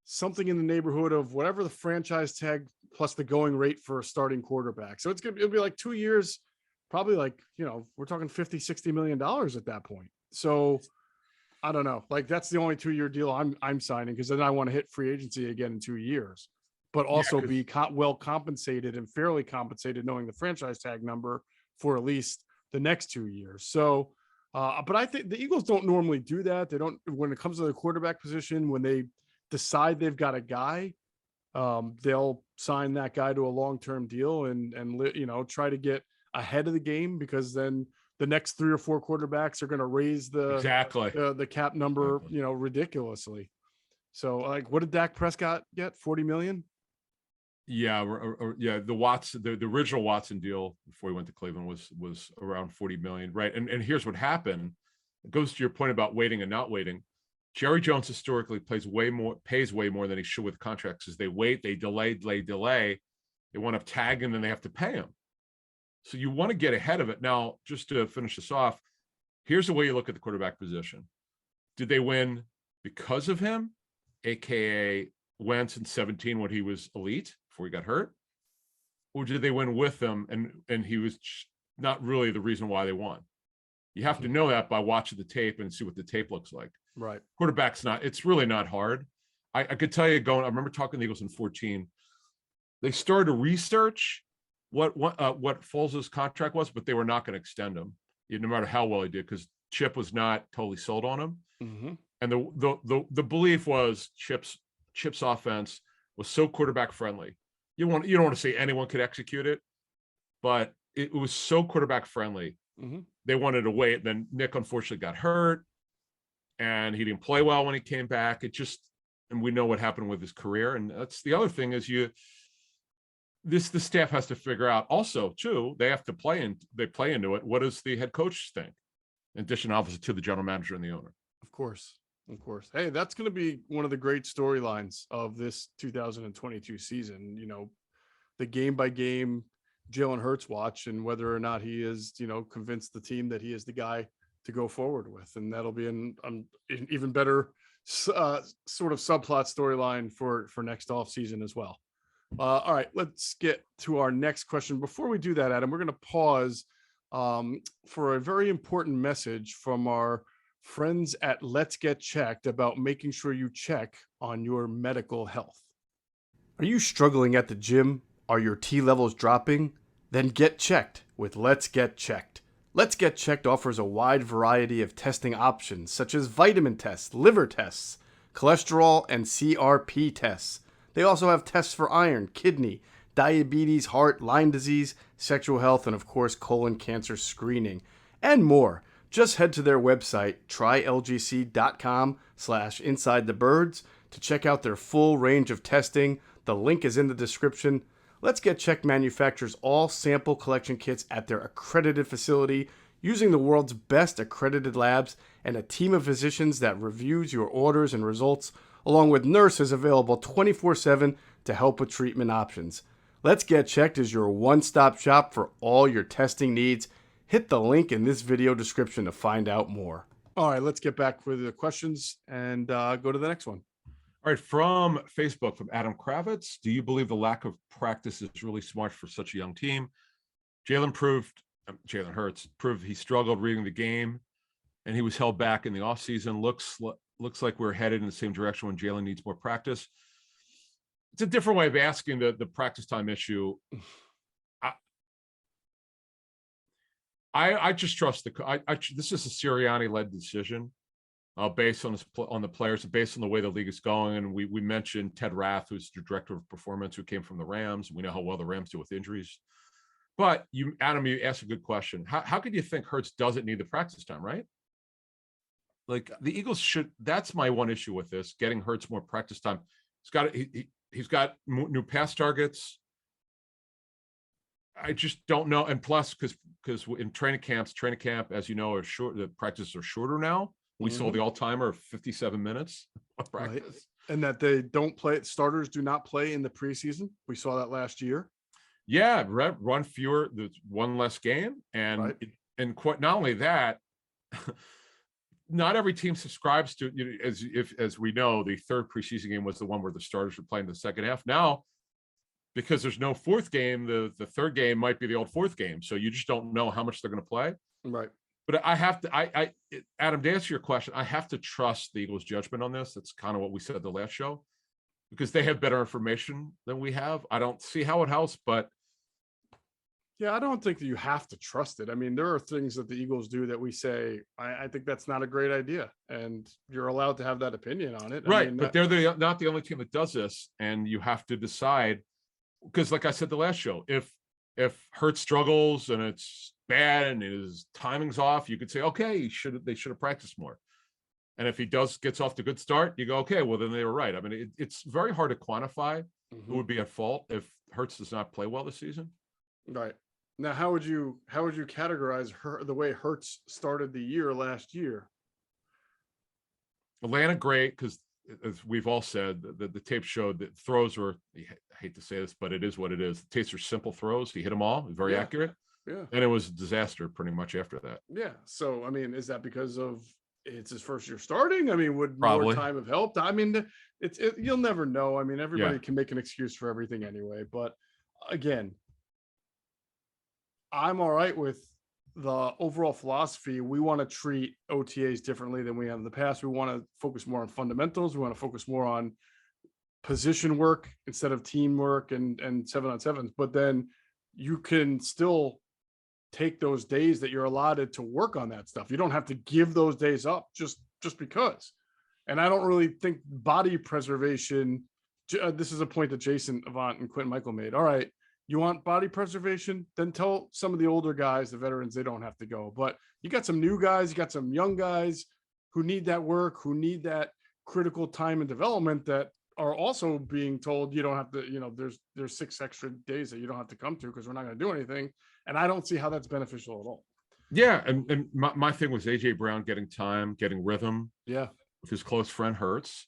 something in the neighborhood of whatever the franchise tag plus the going rate for a starting quarterback. So it'll be like 2 years, probably like, we're talking $50-60 million at that point. So I don't know, like that's the only 2-year deal I'm signing, because then I want to hit free agency again in 2 years, but also be well compensated and fairly compensated, knowing the franchise tag number for at least the next 2 years. So, but I think the Eagles don't normally do that. They don't, when it comes to the quarterback position, when they decide they've got a guy, they'll sign that guy to a long-term deal and try to get ahead of the game, because then the next 3 or 4 quarterbacks are going to raise the cap number, ridiculously. So like, what did Dak Prescott get? 40 million? Yeah. The original Watson deal before he went to Cleveland was around 40 million. Right. And here's what happened. It goes to your point about waiting and not waiting. Jerry Jones historically pays way more than he should with contracts, as they wait, they delay. They want to tag him and they have to pay him. So you want to get ahead of it. Now, just to finish this off, here's the way you look at the quarterback position. Did they win because of him, AKA Wentz in 17 when he was elite before he got hurt? Or did they win with him and he was not really the reason why they won? You have to know that by watching the tape and see what the tape looks like. Right. It's really not hard. I could tell you I remember talking to the Eagles in 14. They started to research what Foles' contract was, but they were not going to extend him, no matter how well he did, because Chip was not totally sold on him. Mm-hmm. And the belief was Chip's offense was so quarterback friendly. You don't want to say anyone could execute it, but it was so quarterback friendly. Mm-hmm. They wanted to wait. Then Nick unfortunately got hurt, and he didn't play well when he came back. And we know what happened with his career. And that's the other thing is the staff has to figure out also too. They have to play into it. What does the head coach think? In addition, obviously, to the general manager and the owner. Of course. Hey, that's going to be one of the great storylines of this 2022 season. The game by game Jalen Hurts watch and whether or not he is, convinced the team that he is the guy to go forward with. And that'll be an even better sort of subplot storyline for next off season as well. All right, let's get to our next question. Before we do that, Adam, we're going to pause for a very important message from our friends at Let's Get Checked about making sure you check on your medical health. Are you struggling at the gym? Are your T levels dropping? Then get checked with Let's Get Checked. Let's Get Checked offers a wide variety of testing options such as vitamin tests, liver tests, cholesterol, and CRP tests. They also have tests for iron, kidney, diabetes, heart, Lyme disease, sexual health, and of course colon cancer screening, and more. Just head to their website, trylgc.com/insidethebirds to check out their full range of testing. The link is in the description. Let's Get Checked manufactures all sample collection kits at their accredited facility using the world's best accredited labs and a team of physicians that reviews your orders and results, along with nurses available 24/7 to help with treatment options. Let's Get Checked is your one-stop shop for all your testing needs. Hit the link in this video description to find out more. All right, let's get back with the questions and go to the next one. All right, from Facebook, from Adam Kravitz. Do you believe the lack of practice is really smart for such a young team? Jalen Hurts proved he struggled reading the game, and he was held back in the offseason. Looks like we're headed in the same direction when Jalen needs more practice. It's a different way of asking the practice time issue. I just trust this is a Sirianni-led decision. Based on the players, based on the way the league is going. And we mentioned Ted Rath, who's the director of performance, who came from the Rams. We know how well the Rams do with injuries. But Adam, you asked a good question. How could you think Hurts doesn't need the practice time, right? Like the Eagles should. That's my one issue with this: getting Hurts more practice time. He's got new pass targets. I just don't know. And plus, because in training camp, as you know, are short. The practices are shorter now. We saw the all-timer of 57 minutes of practice. Right. And that they don't play, starters do not play in the preseason. We saw that last year. Yeah, run fewer, there's one less game. And not only that, not every team subscribes to, as we know, the third preseason game was the one where the starters were playing the second half. Now, because there's no fourth game, the third game might be the old fourth game. So you just don't know how much they're going to play. Right. But I have to, Adam, to answer your question, I have to trust the Eagles' judgment on this. That's kind of what we said the last show, because they have better information than we have. I don't see how it helps, but. Yeah, I don't think that you have to trust it. I mean, there are things that the Eagles do that we say, I think that's not a great idea. And you're allowed to have that opinion on it. Right, I mean, but they're not the only team that does this. And you have to decide, because like I said the last show, if Hurts struggles and it's bad and his timing's off, you could say, okay, they should have practiced more. And if he gets off to a good start, you go, okay, well then they were right. I mean, it's very hard to quantify who would be at fault if Hurts does not play well this season. Right. Now, how would you categorize the way Hurts started the year last year? Atlanta, great, because as we've all said, the tape showed that throws were, I hate to say this, but it is what it is. The tapes are simple throws. He hit them all, very accurate. Yeah. And it was a disaster pretty much after that. Yeah. So, I mean, is that because it's his first year starting? I mean, would Probably more time have helped? I mean, you'll never know. I mean, everybody can make an excuse for everything anyway. But again, I'm all right with the overall philosophy. We want to treat OTAs differently than we have in the past. We want to focus more on fundamentals. We want to focus more on position work instead of teamwork and 7-on-7s. But then you can still take those days that you're allotted to work on that stuff. You don't have to give those days up just because. And I don't really think body preservation. This is a point that Jason Avant and Quentin Michael made. All right, you want body preservation? Then tell some of the older guys, the veterans, they don't have to go. But you got some new guys, you got some young guys who need that work, who need that critical time and development that are also being told you don't have to, there's 6 extra days that you don't have to come to because we're not going to do anything. And I don't see how that's beneficial at all. Yeah. And my thing was AJ Brown getting time, getting rhythm. Yeah. With his close friend Hurts.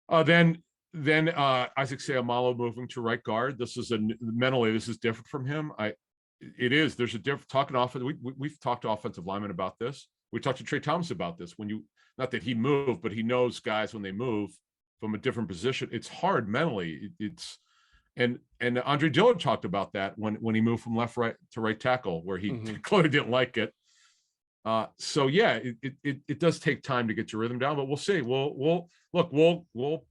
Then Then Isaac Seumalo moving to right guard. This is mentally, this is different from him. It is. There's a different talking offense. We've talked to offensive linemen about this. We talked to Trey Thomas about this. When you, not that he moved, but he knows guys when they move from a different position. It's hard mentally. It's and Andre Dillard talked about that when he moved from left to right tackle, where he clearly didn't like it. So yeah, it does take time to get your rhythm down, but we'll see. We'll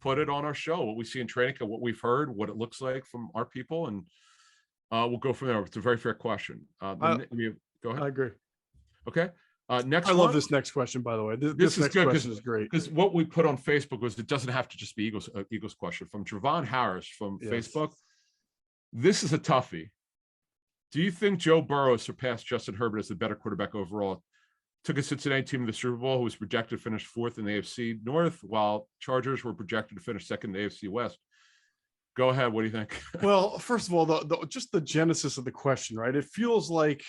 put it on our show, what we see in training camp, what we've heard, what it looks like from our people, and we'll go from there. It's a very fair question. Go ahead. I agree. Okay. Next, I love this next question, by the way. This is next good question is great. Because what we put on Facebook was, it doesn't have to just be Eagles question from Javon Harris from Facebook. This is a toughie. Do you think Joe Burrow surpassed Justin Herbert as the better quarterback overall? Took a Cincinnati team to the Super Bowl, who was projected to finish 4th in the AFC North, while Chargers were projected to finish 2nd in the AFC West. Go ahead. What do you think? Well, first of all, just the genesis of the question, right? It feels like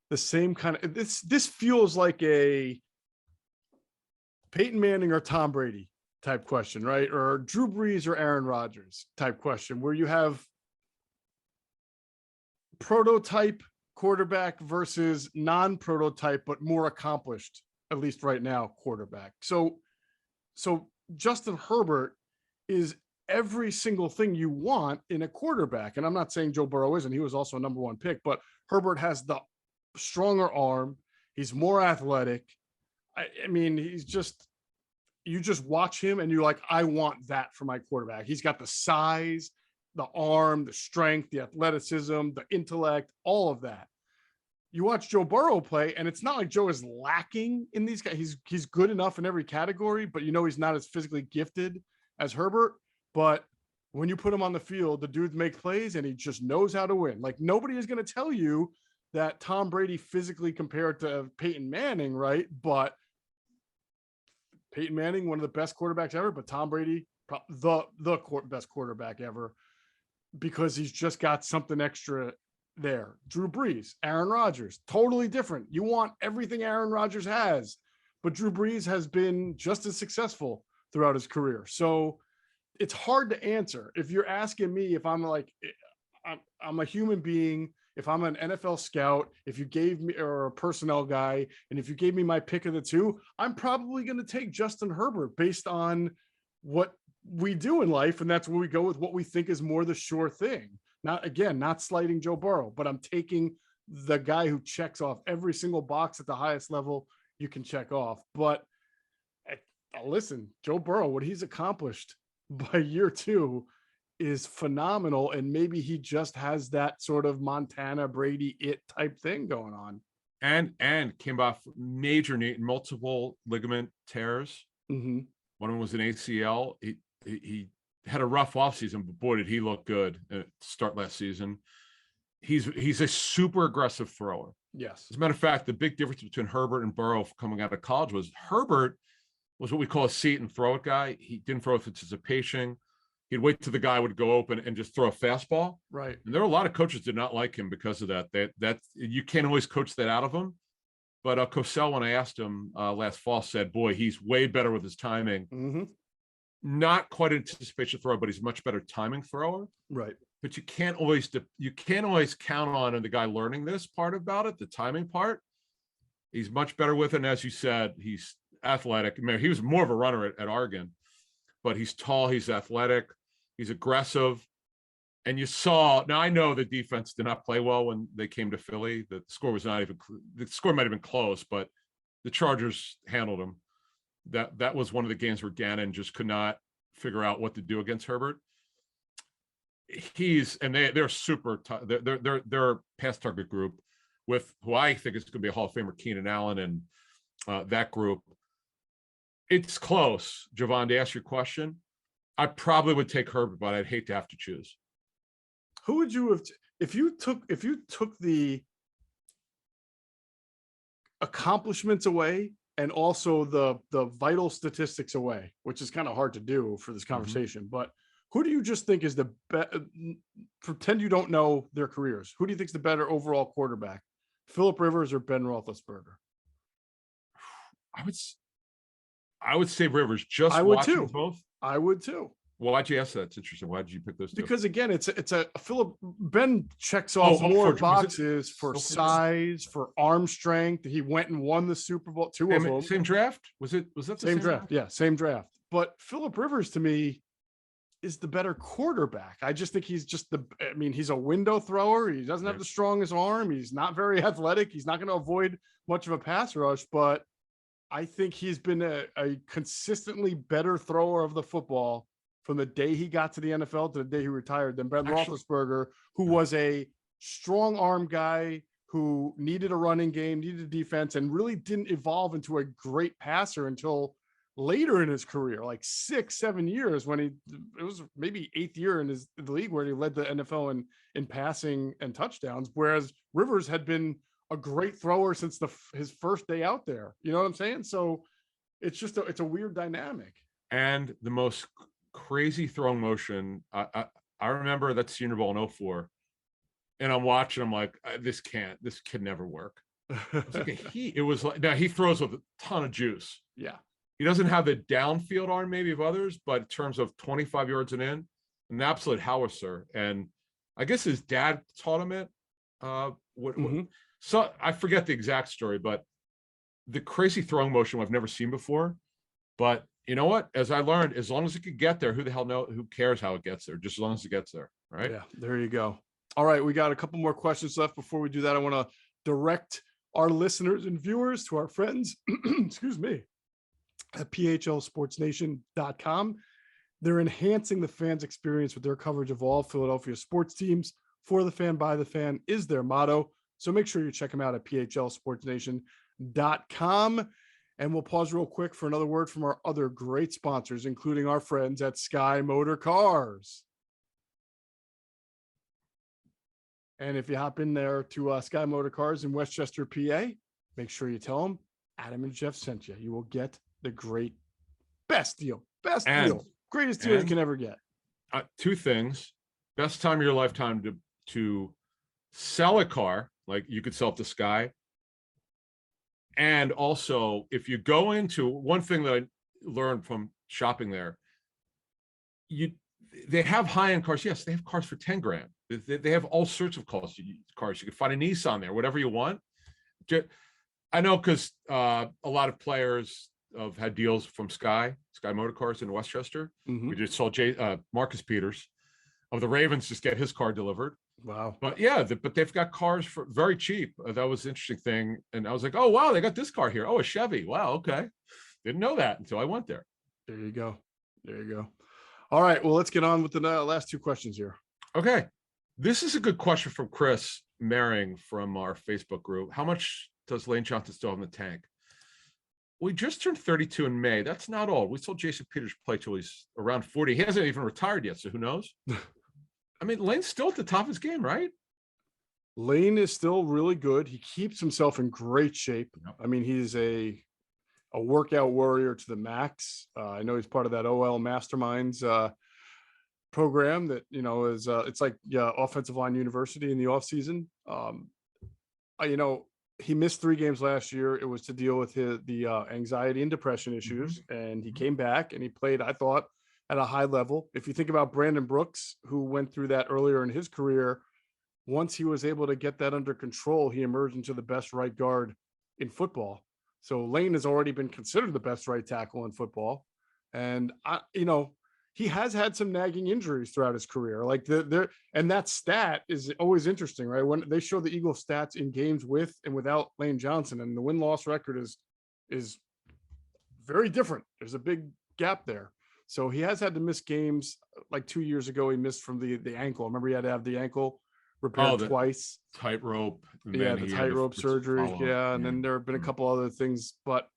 the same kind of this feels like a Peyton Manning or Tom Brady type question, right? Or Drew Brees or Aaron Rodgers type question, where you have prototype quarterback versus non-prototype but more accomplished, at least right now, quarterback. So Justin Herbert is every single thing you want in a quarterback. And I'm not saying Joe Burrow isn't. He was also a number 1 pick, but Herbert has the stronger arm. He's more athletic. I mean, you just watch him and you're like, I want that for my quarterback. He's got the size, the arm, the strength, the athleticism, the intellect, all of that. You watch Joe Burrow play, and it's not like Joe is lacking in these guys. He's good enough in every category, but he's not as physically gifted as Herbert. But when you put him on the field, the dude makes plays and he just knows how to win. Like, nobody is going to tell you that Tom Brady physically compared to Peyton Manning, right? But Peyton Manning, one of the best quarterbacks ever, but Tom Brady, the best quarterback ever, because he's just got something extra there. Drew Brees, Aaron Rodgers, totally different. You want everything Aaron Rodgers has, but Drew Brees has been just as successful throughout his career. So it's hard to answer. If you're asking me if I'm a human being, if I'm an NFL scout, if you gave me, or a personnel guy, and if you gave me my pick of the two, I'm probably going to take Justin Herbert based on what we do in life. And that's where we go with what we think is more the sure thing. Not slighting Joe Burrow, but I'm taking the guy who checks off every single box at the highest level you can check off. But listen, Joe Burrow, what he's accomplished by year 2 is phenomenal. And maybe he just has that sort of Montana Brady type thing going on. And came off major multiple ligament tears. Mm-hmm. One of them was an ACL. He had a rough offseason, but boy, did he look good at start last season. He's a super aggressive thrower. Yes. As a matter of fact, the big difference between Herbert and Burrow coming out of college was Herbert was what we call a see it and throw it guy. He didn't throw with anticipation. He'd wait till the guy would go open and just throw a fastball. Right. And there were a lot of coaches did not like him because of that. That you can't always coach that out of him. But Cosell, when I asked him last fall, said, boy, he's way better with his timing. Mm-hmm. Not quite an anticipation thrower, but he's a much better timing thrower. Right. But you can't always count on the guy learning this part about it, the timing part. He's much better with it. And as you said, he's athletic. I mean, he was more of a runner at Oregon, but he's tall, he's athletic, he's aggressive. And you saw, now I know the defense did not play well when they came to Philly. The score was not even, the score might have been close, but the Chargers handled him. That was one of the games where Gannon just could not figure out what to do against Herbert. They're super, they're a pass target group with who I think is going to be a Hall of Famer, Keenan Allen, and that group. It's close, Javon, to ask your question. I probably would take Herbert, but I'd hate to have to choose. Who would you have if you took the accomplishments away and also the vital statistics away, which is kind of hard to do for this conversation, but who do you just think is the best? Pretend you don't know their careers. Who do you think is the better overall quarterback, Phillip Rivers or Ben Roethlisberger? I would say Rivers. Just I would watching too. both. I would too. Why'd you ask that? It's interesting. Why did you pick those two? Because again, it's a Philip. Ben checks off more boxes for size, for arm strength. He went and won the Super Bowl, two of them. Same draft? Was that the same draft? Yeah, same draft. But Philip Rivers to me is the better quarterback. I just think he's he's a window thrower. He doesn't have the strongest arm. He's not very athletic. He's not going to avoid much of a pass rush, but I think he's been a consistently better thrower of the football from the day he got to the NFL to the day he retired than Ben Roethlisberger, who was a strong arm guy who needed a running game, needed a defense, and really didn't evolve into a great passer until later in his career, like 6-7 years, when it was maybe 8th year in the league where he led the NFL in passing and touchdowns, whereas Rivers had been a great thrower since his first day out there. You know what I'm saying? So it's just it's a weird dynamic. And the most crazy throwing motion. I remember that Senior Bowl in 2004, and I'm watching. I'm like, this could never work. Now he throws with a ton of juice. Yeah. He doesn't have the downfield arm maybe of others, but in terms of 25 yards and in, an absolute howitzer. And I guess his dad taught him it. So I forget the exact story, but the crazy throwing motion I've never seen before. But you know what? As I learned, as long as it could get there, who cares how it gets there? Just as long as it gets there, right? Yeah, there you go. All right, we got a couple more questions left. Before we do that, I want to direct our listeners and viewers to our friends, excuse me, at phlsportsnation.com. They're enhancing the fans' experience with their coverage of all Philadelphia sports teams. For the fan, by the fan is their motto. So make sure you check them out at phlsportsnation.com. And we'll pause real quick for another word from our other great sponsors, including our friends at Sky Motor Cars. And if you hop in there to Sky Motor Cars in Westchester, PA, make sure you tell them Adam and Jeff sent you. You will get the best deal, greatest deal you can ever get. Two things. Best time of your lifetime to sell a car, like you could sell it to Sky. And also, if you go into one thing that I learned from shopping there, they have high-end cars. Yes, they have cars for 10 grand. They have all sorts of cars. You can find a Nissan there, whatever you want. I know because a lot of players have had deals from Sky Motor Cars in Westchester. We just saw Marcus Peters of the Ravens just get his car delivered. Wow. But yeah, but they've got cars for very cheap. That was an interesting thing. And I was like, oh, wow, they got this car here. Oh, a Chevy. Wow. Okay. Didn't know that until I went there. There you go. All right. Well, let's get on with the last two questions here. Okay. This is a good question from Chris Maring from our Facebook group. How much does Lane Johnson still have in the tank? We just turned 32 in May. That's not old. We saw Jason Peters play till he's around 40. He hasn't even retired yet. So who knows? I mean, Lane's still at the top of his game, right? Lane is still really good. He keeps himself in great shape. Yep. I mean, he's a workout warrior to the max. I know he's part of that OL Masterminds program that, is it's like offensive line university in the off season. He missed 3 games last year. It was to deal with the anxiety and depression issues. And he came back and he played, I thought, at a high level. If you think about Brandon Brooks, who went through that earlier in his career, once he was able to get that under control, he emerged into the best right guard in football. So Lane has already been considered the best right tackle in football. And he has had some nagging injuries throughout his career. Like and that stat is always interesting, right? When they show the Eagles stats in games with and without Lane Johnson, and the win-loss record is very different. There's a big gap there. So he has had to miss games. Like 2 years ago, he missed from the ankle. Remember, he had to have the ankle repaired twice. Tightrope. Yeah, the tightrope surgery. Yeah, and then there have been a couple other things, but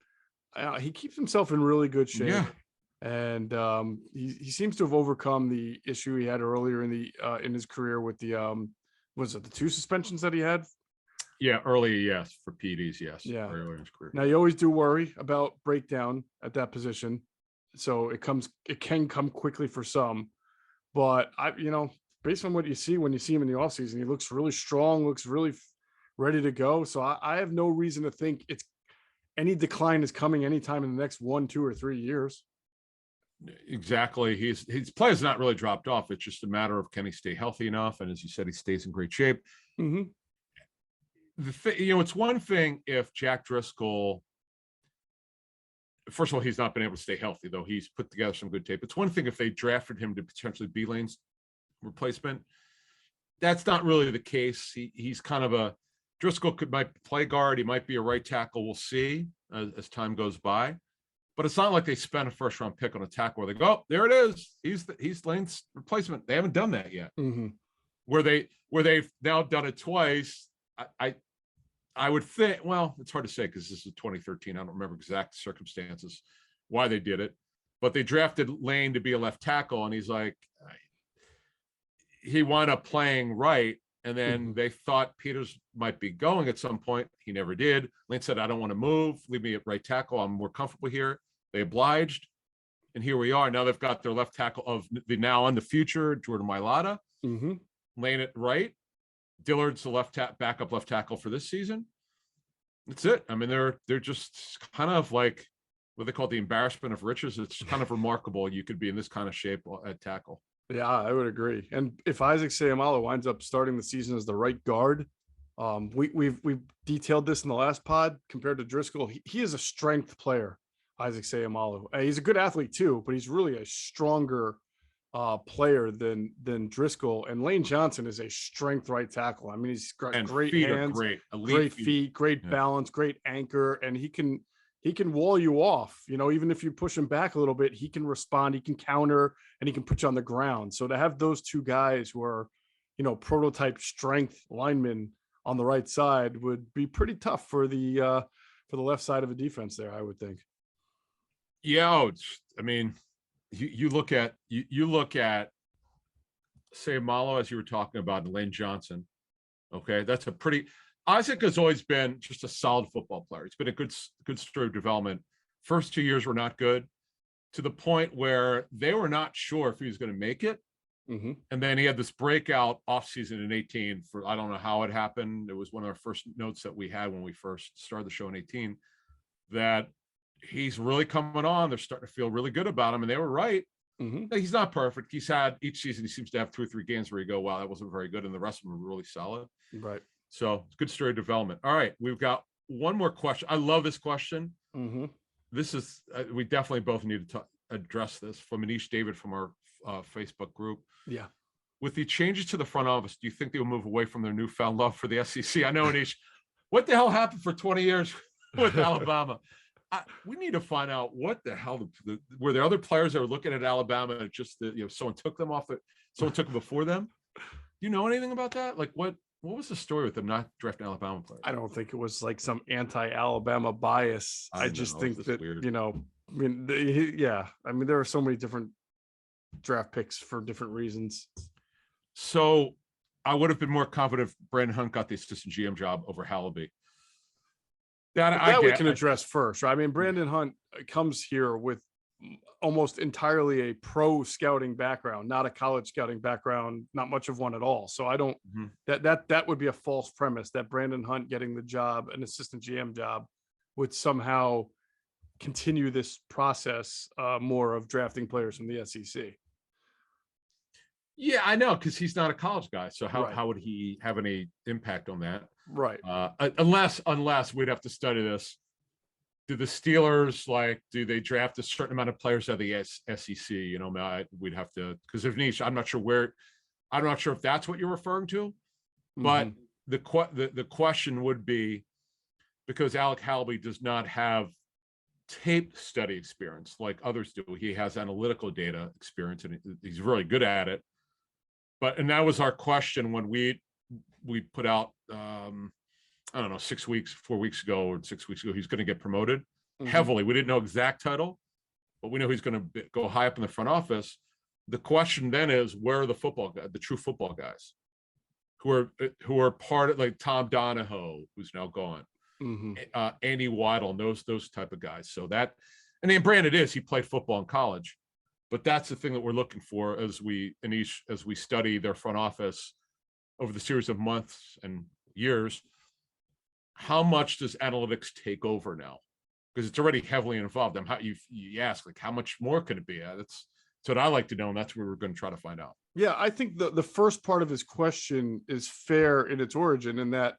he keeps himself in really good shape. Yeah. And he seems to have overcome the issue he had earlier in his career with the was it the 2 suspensions that he had? Yeah, early, yes, for PDs, yes. Yeah. Earlier in his career. Now you always do worry about breakdown at that position. So it can come quickly for some, but based on what you see when you see him in the offseason, he looks really strong, looks really ready to go. So I have no reason to think any decline is coming anytime in the next 1, 2, or 3 years. Exactly. His play has not really dropped off. It's just a matter of can he stay healthy enough, and as you said, he stays in great shape. Mm-hmm. It's one thing if Jack Driscoll. First of all, he's not been able to stay healthy, though he's put together some good tape. It's one thing if they drafted him to potentially be Lane's replacement. That's not really the case. He's kind of a Driscoll might play guard. He might be a right tackle. We'll see as time goes by. But it's not like they spent a first round pick on a tackle where they go, oh, there it is. He's Lane's replacement. They haven't done that yet. Mm-hmm. Where they've now done it twice. I would think, well, it's hard to say because this is 2013. I don't remember exact circumstances why they did it, but they drafted Lane to be a left tackle, and he's like, he wound up playing right, and then they thought Peters might be going at some point. He never did. Lane said, I don't want to move. Leave me at right tackle. I'm more comfortable here. They obliged, and here we are. Now they've got their left tackle of the now and the future, Jordan Mailata. Mm-hmm. Lane at right. Dillard's the backup left tackle for this season. That's it. I mean, they're just kind of like what they call the embarrassment of riches. It's kind of remarkable you could be in this kind of shape at tackle. Yeah, I would agree. And if Isaac Seumalo winds up starting the season as the right guard, we've detailed this in the last pod compared to Driscoll. He is a strength player, Isaac Seumalo. He's a good athlete too, but he's really a stronger player than Driscoll. And Lane Johnson is a strength right tackle. I mean, he's got great hands, great feet, great balance, great anchor, and he can wall you off. You know, even if you push him back a little bit, he can respond, he can counter, and he can put you on the ground. So to have those two guys who are, you know, prototype strength linemen on the right side would be pretty tough for the left side of the defense there, I would think. Yeah, I mean, you look at Seumalo, as you were talking about, and Lane Johnson. Okay, that's a pretty. Isaac has always been just a solid football player. It's been a good story of development. First 2 years were not good, to the point where they were not sure if he was going to make it. Mm-hmm. And then he had this breakout offseason in 18 for, I don't know how it happened. It was one of our first notes that we had when we first started the show in 18, that he's really coming on. They're starting to feel really good about him. And they were right. Mm-hmm. He's not perfect. He's had each season, he seems to have 2 or 3 games where you go, wow, that wasn't very good. And the rest of them are really solid. Right. So it's good story of development. All right. We've got one more question. I love this question. Mm-hmm. This is, we definitely both need to address this from Anish David from our Facebook group. Yeah. With the changes to the front office, do you think they will move away from their newfound love for the SEC? I know, Anish, what the hell happened for 20 years with Alabama? We need to find out what the hell were there other players that were looking at Alabama and just someone took them someone took them before them. Do you know anything about that? Like what was the story with them not drafting Alabama players? I don't think it was like some anti-Alabama bias. I just think that weird. I mean, there are so many different draft picks for different reasons. So I would have been more confident if Brandon Hunt got the assistant GM job over Hallaby. That we can address first, right? I mean, Brandon Hunt comes here with almost entirely a pro scouting background, not a college scouting background, not much of one at all. So I don't that would be a false premise that Brandon Hunt getting the job, an assistant GM job, would somehow continue this process more of drafting players from the SEC. Yeah, I know, because he's not a college guy. So how would he have any impact on that? Right. Unless we'd have to study this. Do the Steelers, do they draft a certain amount of players out of the SEC? We'd have to, because if Niche, I'm not sure if that's what you're referring to, but the question would be, because Alec Hallaby does not have tape study experience like others do. He has analytical data experience, and he's really good at it. And that was our question when we put out, I don't know, 4 weeks ago or 6 weeks ago, he's going to get promoted heavily. We didn't know exact title, but we know he's going to go high up in the front office. The question then is, where are the true football guys who are part of, like Tom Donahoe, who's now gone, Andy Waddle, and those type of guys. So that, and then Brandon he played football in college, but that's the thing that we're looking for as we study their front office over the series of months and years. How much does analytics take over now? because it's already heavily involved. How you ask, like, how much more could it be? That's what I like to know, and that's what we're going to try to find out. Yeah, I think the first part of his question is fair in its origin, in that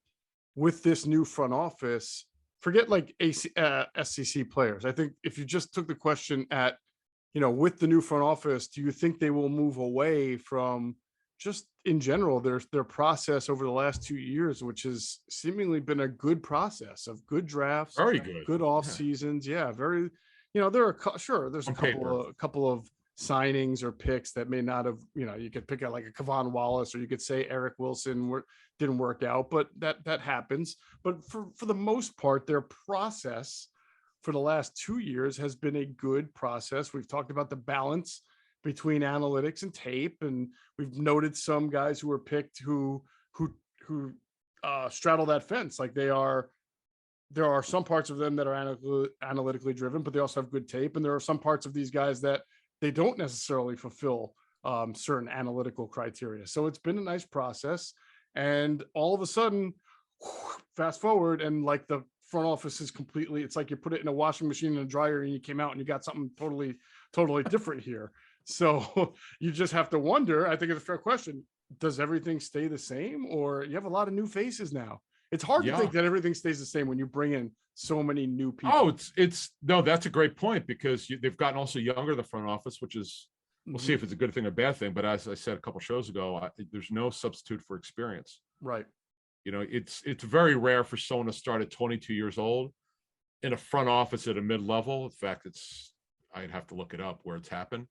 with this new front office, forget like SEC players. I think if you just took the question at, with the new front office, do you think they will move away from just in general their process over the last 2 years, which has seemingly been a good process of good drafts, Very good, good off seasons. Yeah, very. There are there's On a paper. couple of signings or picks that may not have, you could pick out like a Kevon Wallace, or you could say Eric Wilson didn't work out, but that happens. But for the most part, their process for the last 2 years has been a good process. We've talked about the balance between analytics and tape, and we've noted some guys who were picked who straddle that fence. Like there are some parts of them that are analytically driven, but they also have good tape. And there are some parts of these guys that they don't necessarily fulfill certain analytical criteria. So it's been a nice process. And all of a sudden, fast forward, and like the front office is completely, it's like you put it in a washing machine and a dryer and you came out and you got something totally different here. So you just have to wonder, I think it's a fair question, does everything stay the same, or you have a lot of new faces now? It's hard to think that everything stays the same when you bring in so many new people. Oh, it's no, that's a great point, because they've gotten also younger, the front office, which is, we'll see if it's a good thing or bad thing. But as I said a couple of shows ago, there's no substitute for experience. Right. It's very rare for someone to start at 22 years old in a front office at a mid-level. In fact, I'd have to look it up where it's happened.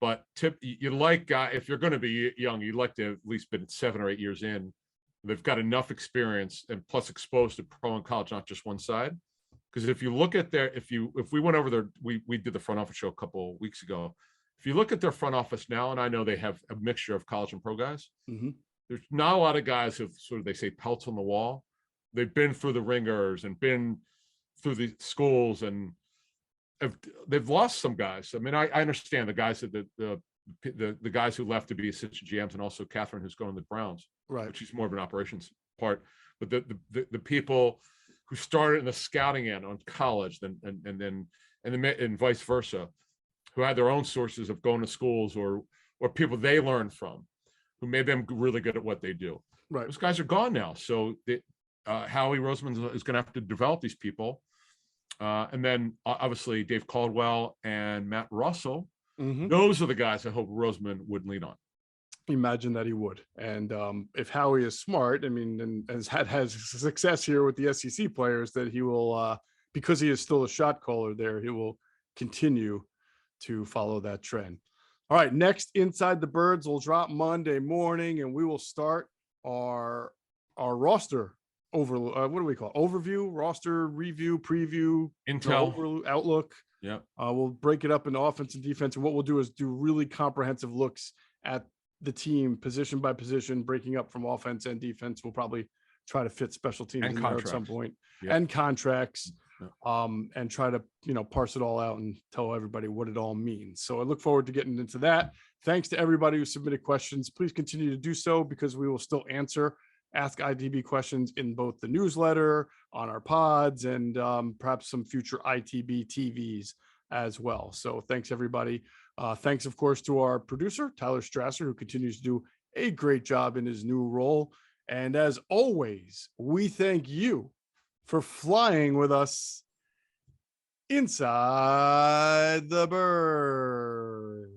But you like, if you're going to be young, you'd like to have at least been 7 or 8 years in. They've got enough experience and plus exposed to pro and college, not just one side. Because if you look at if we went over there, we did the front office show a couple of weeks ago. If you look at their front office now, and I know they have a mixture of college and pro guys, there's not a lot of guys who sort of, they say, pelts on the wall. They've been through the ringers and been through the schools, and they've lost some guys. I mean, I understand the guys that the guys who left to be assistant GMs, and also Catherine, who's going to the Browns, right? Which is more of an operations part. But the people who started in the scouting end on college, and vice versa, who had their own sources of going to schools or people they learned from, who made them really good at what they do. Right. Those guys are gone now. So Howie Roseman is going to have to develop these people. And then obviously Dave Caldwell and Matt Russell. Those are the guys I hope Roseman would lean on. Imagine that he would. And if Howie is smart, I mean, and has success here with the SEC players, that he will, because he is still a shot caller there, he will continue to follow that trend. All right, next Inside the Birds will drop Monday morning, and we will start our roster what do we call it? Overview, roster review, preview, intel, outlook. Yeah. We'll break it up into offense and defense, and what we'll do is do really comprehensive looks at the team position by position, breaking up from offense and defense. We'll probably try to fit special teams in there at some point, and contracts, and try to parse it all out and tell everybody what it all means. So I look forward to getting into that. Thanks to everybody who submitted questions. Please continue to do so, because we will still answer Ask ITB questions in both the newsletter, on our pods, and perhaps some future ITB TVs as well. So thanks, everybody. Thanks, of course, to our producer, Tyler Strasser, who continues to do a great job in his new role. And as always, we thank you for flying with us inside the bird.